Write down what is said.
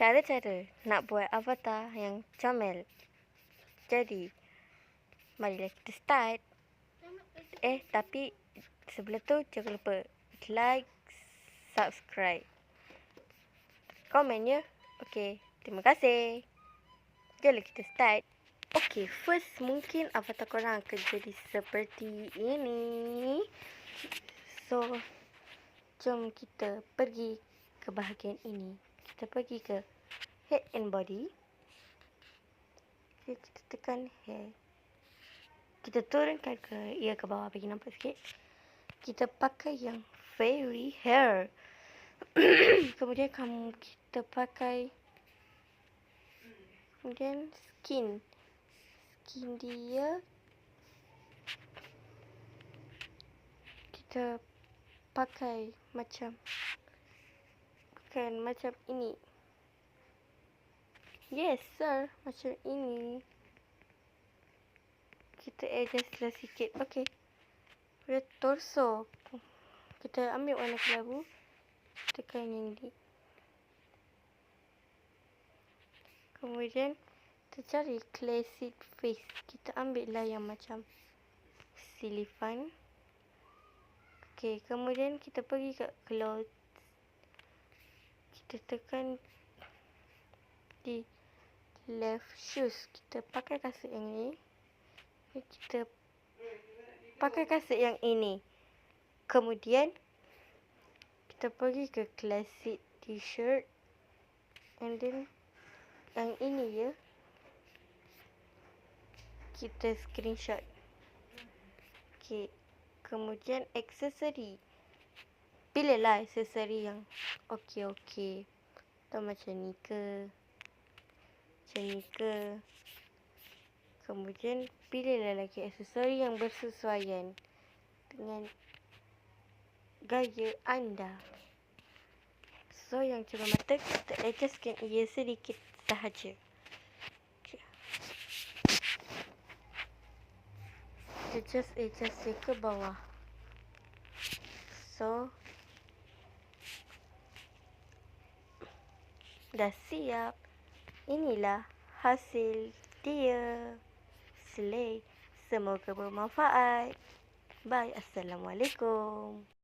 cara-cara nak buat avatar yang comel. Jadi, marilah kita start. Tapi sebelum tu jangan lupa like, subscribe, komen ya. Okey, terima kasih. Jomlah kita start. Okey, first mungkin avatar korang akan jadi seperti ini. So, jom kita pergi ke bahagian ini. Kita pergi ke head and body. Okay, kita tekan hair. Kita turunkan ke bawah bagi nampak sikit. Kita pakai yang fairy hair. Kemudian kita pakai skin dia kita pakai macam ini. Yes sir, macam ini. Kita adjust lah sikit. Okey. Pada torso, kita ambil warna kelabu, tekan yang ini. Kemudian kita cari classic face. Kita ambil lah yang macam silifan. Okey, kemudian kita pergi ke clothes. Kita tekan di left shoes. Kita pakai kasut yang ini. Kita pakai kasut yang ini. Kemudian kita pergi ke classic t-shirt. And then yang ini ya. Kita screenshot. Okey. Kemudian aksesori. Pilihlah aksesori yang okey. Atau macam ni ke. Kemudian pilihlah lagi aksesori yang bersesuaian dengan gaya anda. So yang cermin mata kita adjustkan ia sedikit sahaja. Okay. Kita adjust dia ke bawah. So dah siap. Inilah hasil dia. Slay. Semoga bermanfaat. Bye. Assalamualaikum.